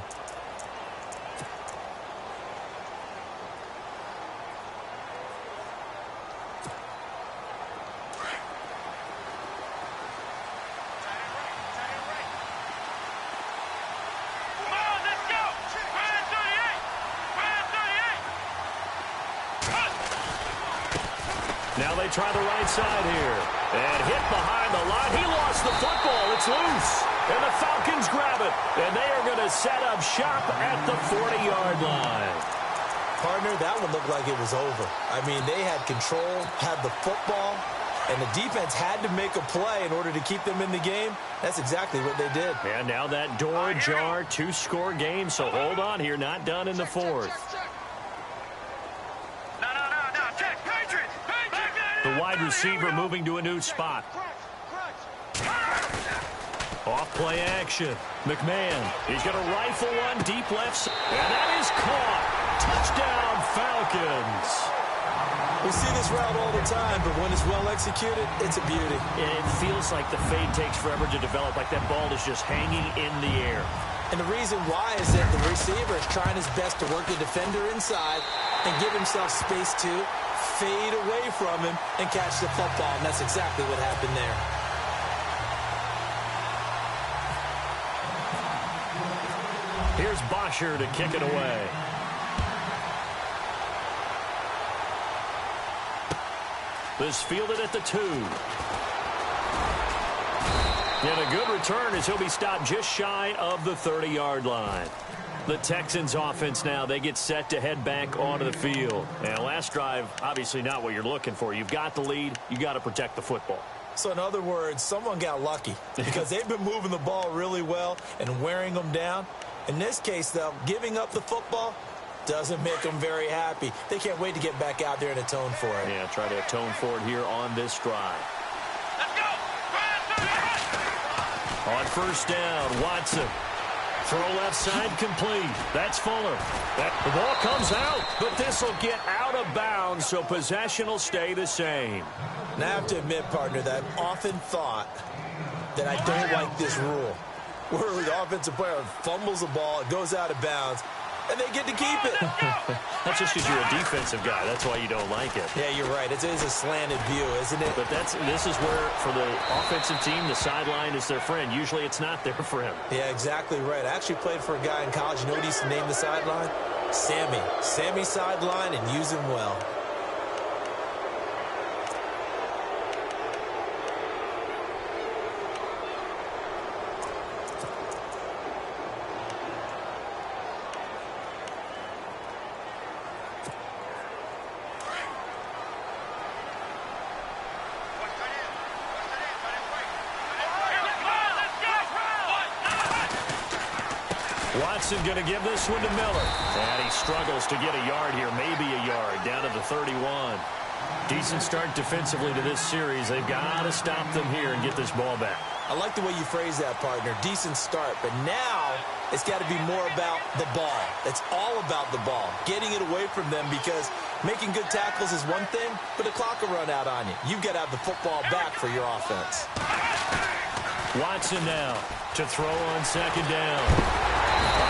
Now they try the right side here. And hit behind the line. He lost the football. It's loose. And the Falcons grab it. And they are going to set up shop at the 40-yard line. Partner, that one looked like it was over. I mean, they had control, had the football, and the defense had to make a play in order to keep them in the game. That's exactly what they did. And now that door ajar, 2-score game. So hold on here. Not done in the fourth. The wide receiver moving to a new spot. Off play action. McMahon. He's going to rifle one deep left. And that is caught. Touchdown, Falcons. We see this route all the time, but when it's well executed, it's a beauty. It feels like the fade takes forever to develop, like that ball is just hanging in the air. And the reason why is that the receiver is trying his best to work the defender inside and give himself space to fade away from him and catch the football, and that's exactly what happened there. Here's Bosher to kick it away. This fielded at the 2. And a good return as he'll be stopped just shy of the 30-yard line. The Texans offense now, they get set to head back onto the field. And last drive, obviously not what you're looking for. You've got the lead. You got to protect the football. So in other words, someone got lucky because they've been moving the ball really well and wearing them down. In this case, though, giving up the football doesn't make them very happy. They can't wait to get back out there and atone for it. Yeah, try to atone for it here on this drive. Let's go! On first down, Watson. Throw left side complete. That's Fuller. The ball comes out, but this will get out of bounds, so possession will stay the same. Now I have to admit, partner, that I've often thought that I don't like this rule, where the offensive player fumbles the ball, it goes out of bounds, and they get to keep it. That's just because you're a defensive guy. That's why you don't like it. Yeah, you're right. It is a slanted view, isn't it? But this is where, for the offensive team, the sideline is their friend. Usually it's not there for him. Yeah, exactly right. I actually played for a guy in college. You know what he used to name the sideline? Sammy. Sammy sideline, and use him well. Watson going to give this one to Miller. And he struggles to get a yard here, maybe a yard, down to the 31. Decent start defensively to this series. They've got to stop them here and get this ball back. I like the way you phrase that, partner. Decent start, but now it's got to be more about the ball. It's all about the ball, getting it away from them, because making good tackles is one thing, but the clock will run out on you. You've got to have the football back for your offense. Watson now to throw on second down.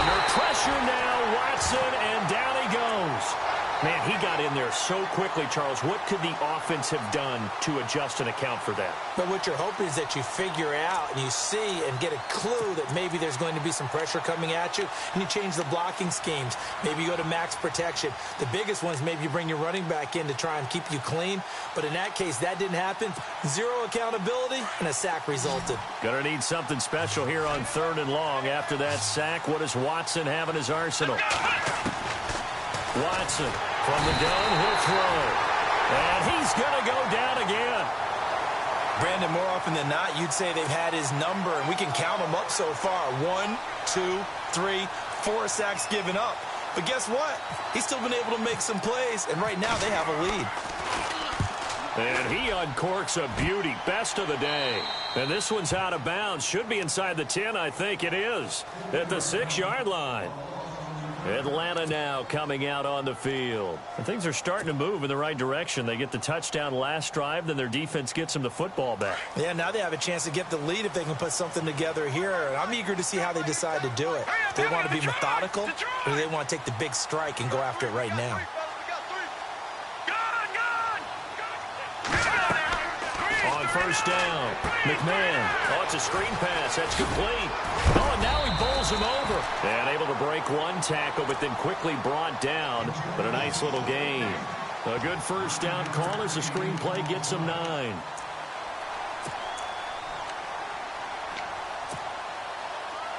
Under pressure now, Watson, and down he goes. Man, he got in there so quickly, Charles. What could the offense have done to adjust and account for that? But what you're hoping is that you figure out and you see and get a clue that maybe there's going to be some pressure coming at you, and you change the blocking schemes. Maybe you go to max protection. The biggest one is maybe you bring your running back in to try and keep you clean. But in that case, that didn't happen. Zero accountability, and a sack resulted. Gonna need something special here on 3rd and long. After that sack, what does Watson have in his arsenal? Watson from the gun, he'll throw. And he's going to go down again. Brandon, more often than not, you'd say they've had his number, and we can count them up so far. 1, 2, 3, 4 sacks given up. But guess what? He's still been able to make some plays, and right now they have a lead. And he uncorks a beauty. Best of the day. And this one's out of bounds. Should be inside the 10, I think it is. At the 6-yard line. Atlanta now coming out on the field. And things are starting to move in the right direction. They get the touchdown last drive, then their defense gets them the football back. Yeah, now they have a chance to get the lead if they can put something together here. And I'm eager to see how they decide to do it. Do they want to be methodical, or do they want to take the big strike and go after it right now? On first down, McMahon. Oh, it's a screen pass. That's complete. Oh, and now he bowls him over. And able to break one tackle, but then quickly brought down. But a nice little gain. A good first down call as the screen play gets him 9.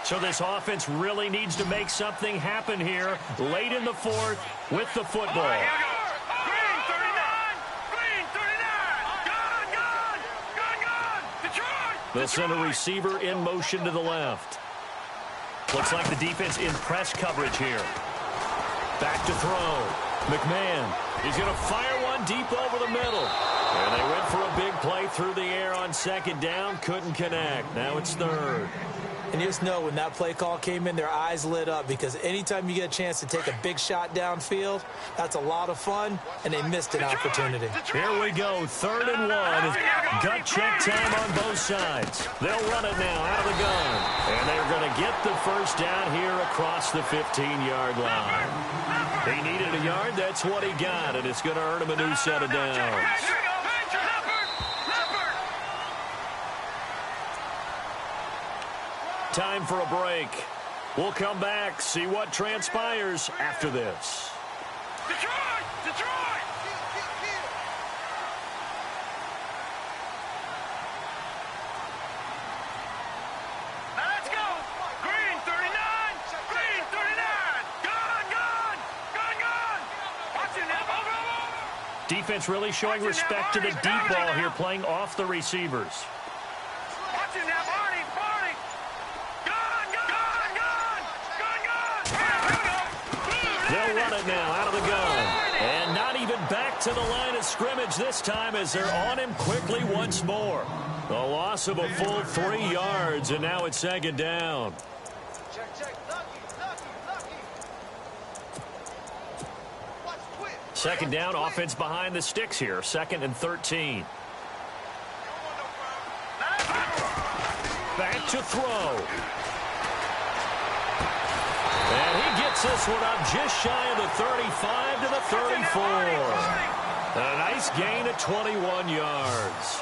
So this offense really needs to make something happen here late in the fourth with the football. They'll send a receiver in motion to the left. Looks like the defense in press coverage here. Back to throw. McMahon. He's going to fire one deep over the middle. And they went for a big play through the air on second down. Couldn't connect. Now it's third. And you just know when that play call came in, their eyes lit up, because anytime you get a chance to take a big shot downfield, that's a lot of fun, and they missed an opportunity. Here we go, 3rd and 1. Gut check time on both sides. They'll run it now out of the gun. And they're going to get the first down here across the 15-yard line. He needed a yard, that's what he got, and it's going to earn him a new set of downs. Time for a break. We'll come back, see what transpires after this. Detroit! Detroit! Now let's go! Green 39! Green 39! Gun! Watch it now! Over! Defense really showing respect to the deep ball here, playing off the receivers. Watch it now, Barney! They'll run it now out of the gun. And not even back to the line of scrimmage this time as they're on him quickly once more. A loss of a full 3 yards, and now it's second down. Second down, offense behind the sticks here. 2nd and 13. Back to throw. And he gets this one up just shy of the 35 to the 34. A nice gain of 21 yards.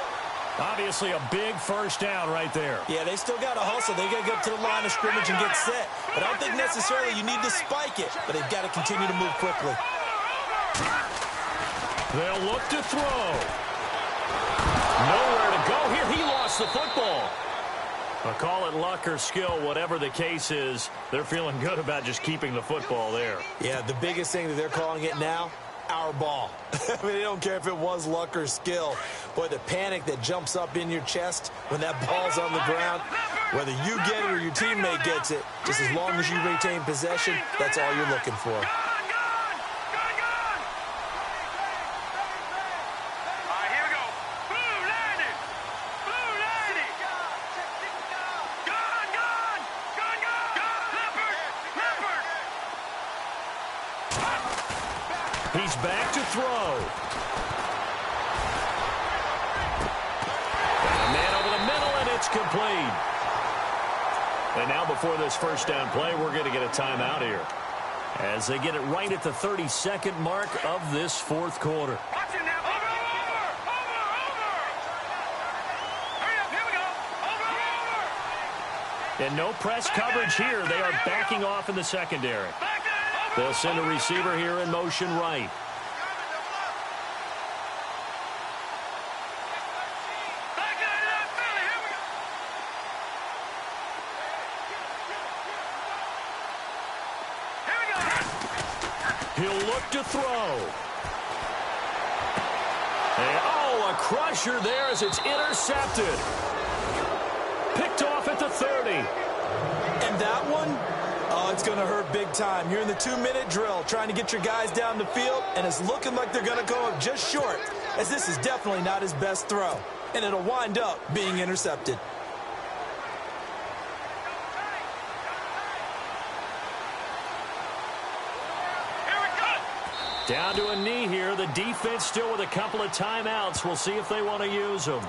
Obviously a big first down right there. Yeah, they still got to hustle. They got to get up to the line of scrimmage and get set. But I don't think necessarily you need to spike it, but they've got to continue to move quickly. They'll look to throw. Nowhere to go here. He lost the football. I'll call it luck or skill, whatever the case is. They're feeling good about just keeping the football there. Yeah, the biggest thing that they're calling it now, our ball. I mean, they don't care if it was luck or skill. Boy, the panic that jumps up in your chest when that ball's on the ground, whether you get it or your teammate gets it, just as long as you retain possession, that's all you're looking for. He's back to throw. And a man over the middle, and it's complete. And now before this first down play, we're going to get a timeout here as they get it right at the 32nd mark of this fourth quarter. Watch it now. Over. Hurry up. Here we go. Over. And no press coverage here. They are backing off in the secondary. They'll send a receiver here in motion right. He'll look to throw. And, a crusher there as it's intercepted. Picked off at the 30. And that one, oh, it's going to hurt big time. You're in the 2-minute drill trying to get your guys down the field, and it's looking like they're going to go up just short, as this is definitely not his best throw. And it'll wind up being intercepted. Down to a knee here. The defense still with a couple of timeouts. We'll see if they want to use them.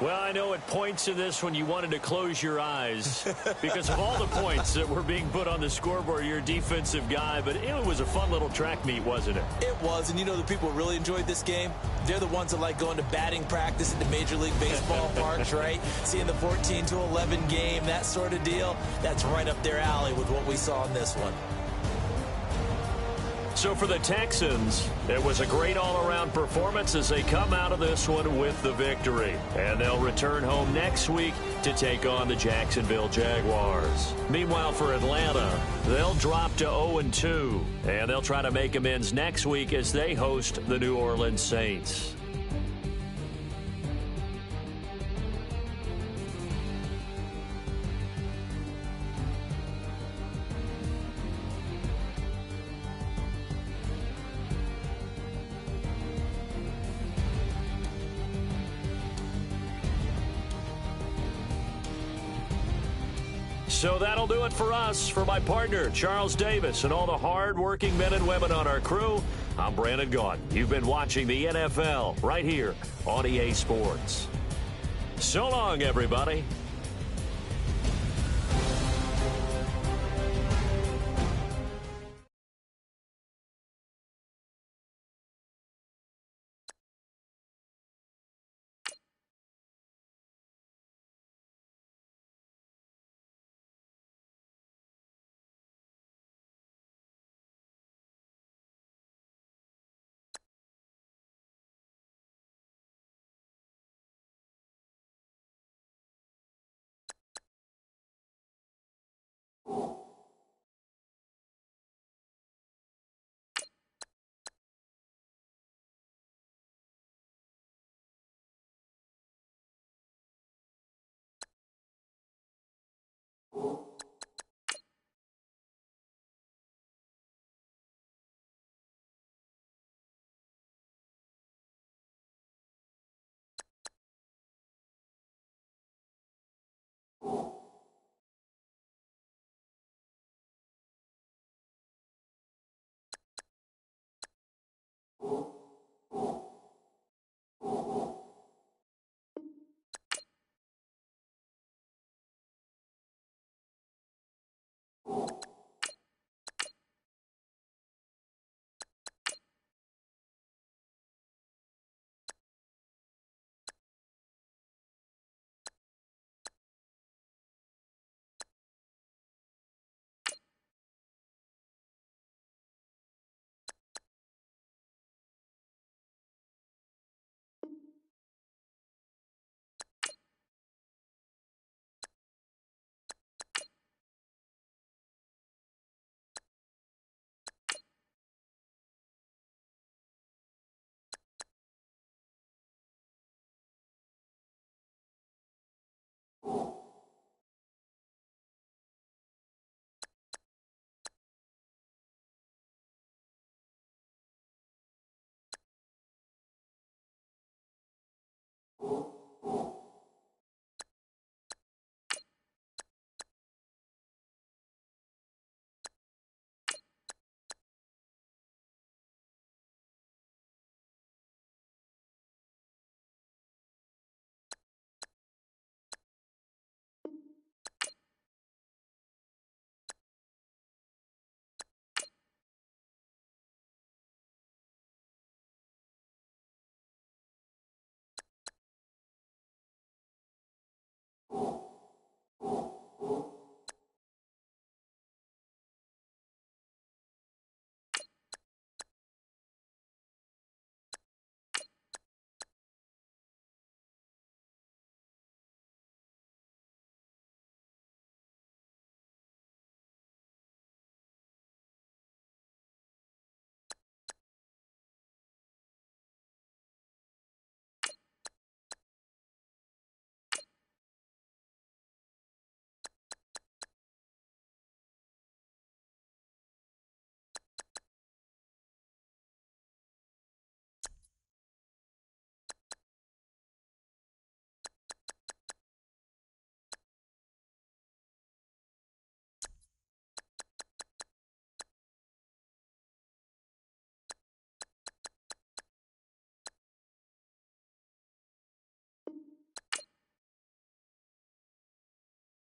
Well, I know at points in this when you wanted to close your eyes because of all the points that were being put on the scoreboard. You're a defensive guy, but it was a fun little track meet, wasn't it? It was, and you know the people who really enjoyed this game? They're the ones that like going to batting practice at the Major League Baseball parks, right? Seeing the 14-11 game, that sort of deal. That's right up their alley with what we saw in this one. So for the Texans, it was a great all-around performance as they come out of this one with the victory. And they'll return home next week to take on the Jacksonville Jaguars. Meanwhile, for Atlanta, they'll drop to 0-2. And they'll try to make amends next week as they host the New Orleans Saints. So that'll do it for us. For my partner, Charles Davis, and all the hard-working men and women on our crew, I'm Brandon Gaudin. You've been watching the NFL right here on EA Sports. So long, everybody.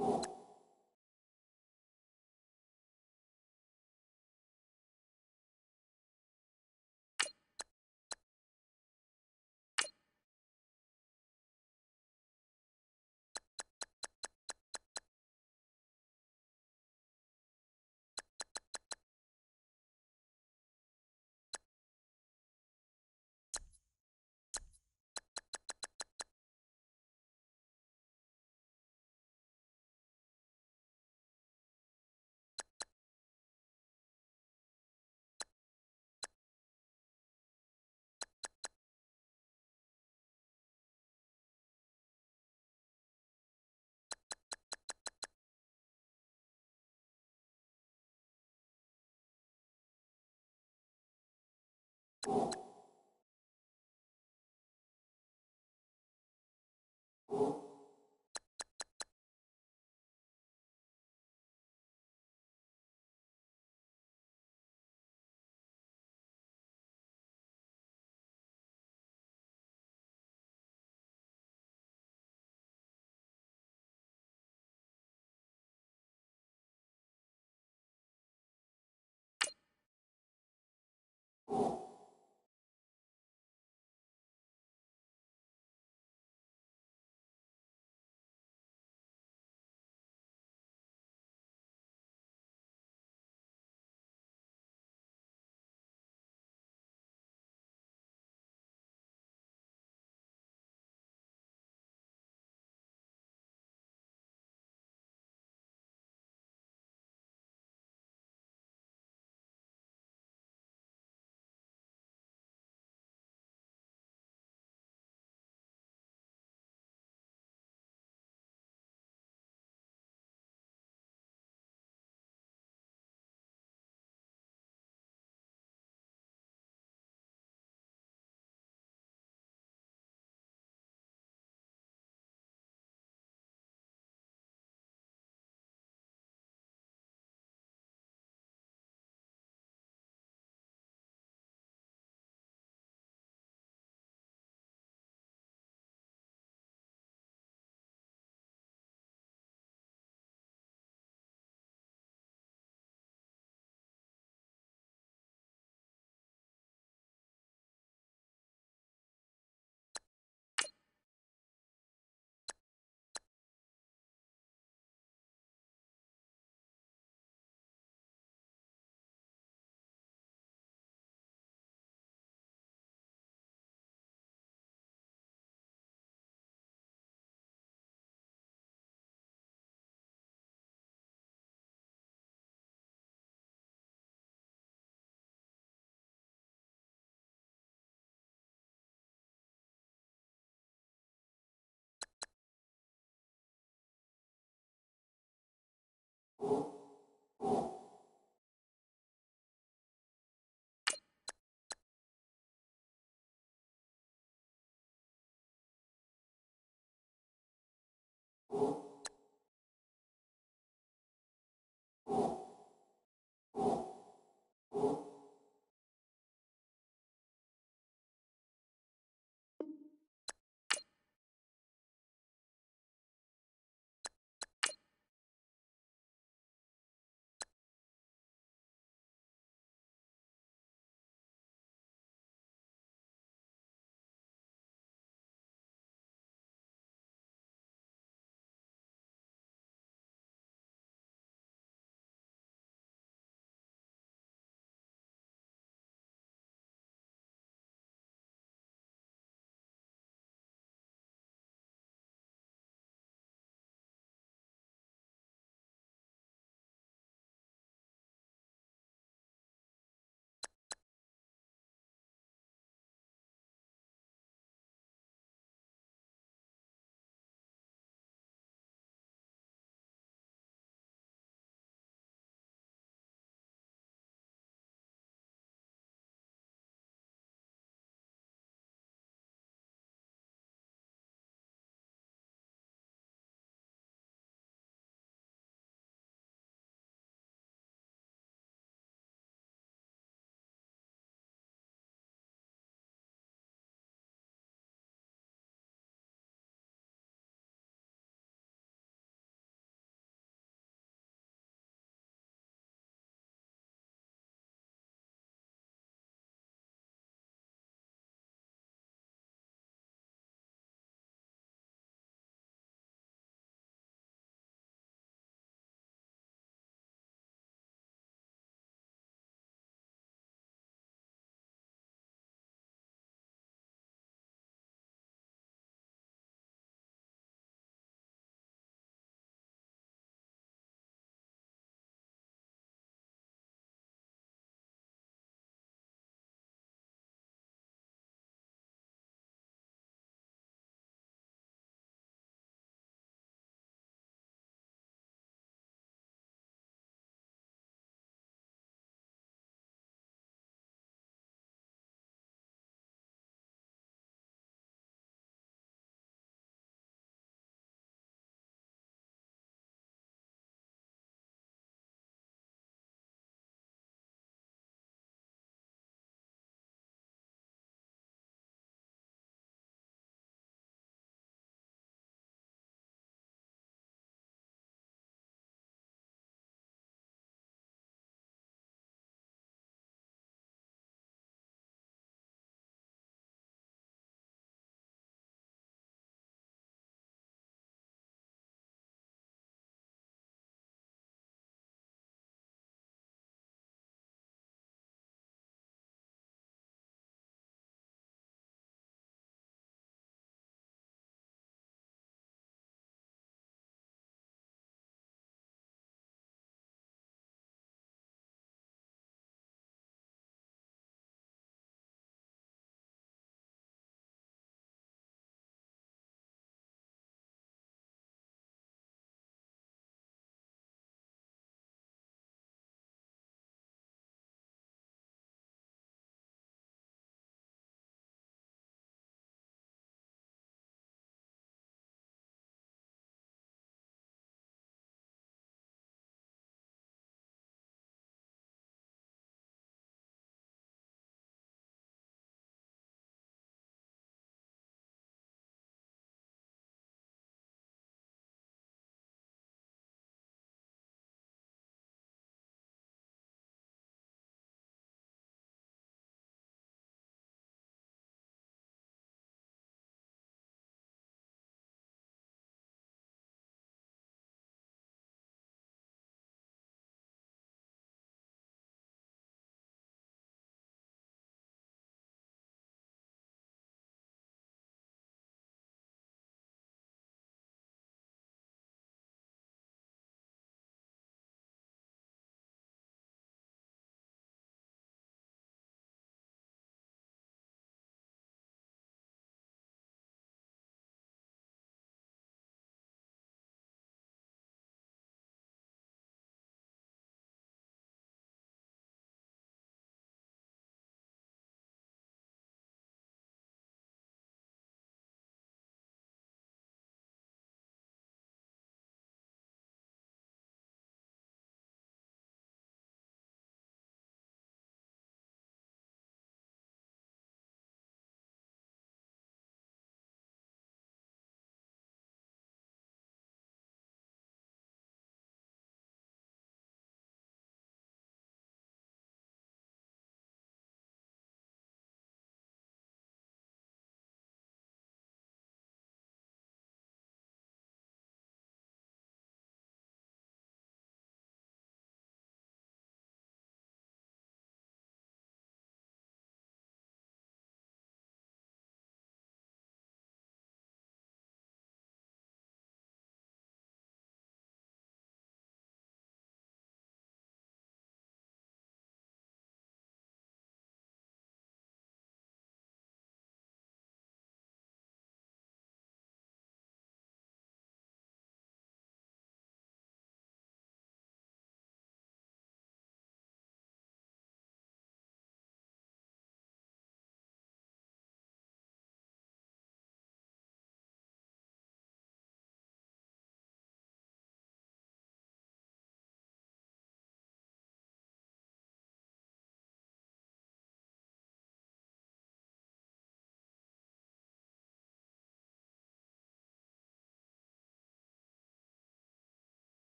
You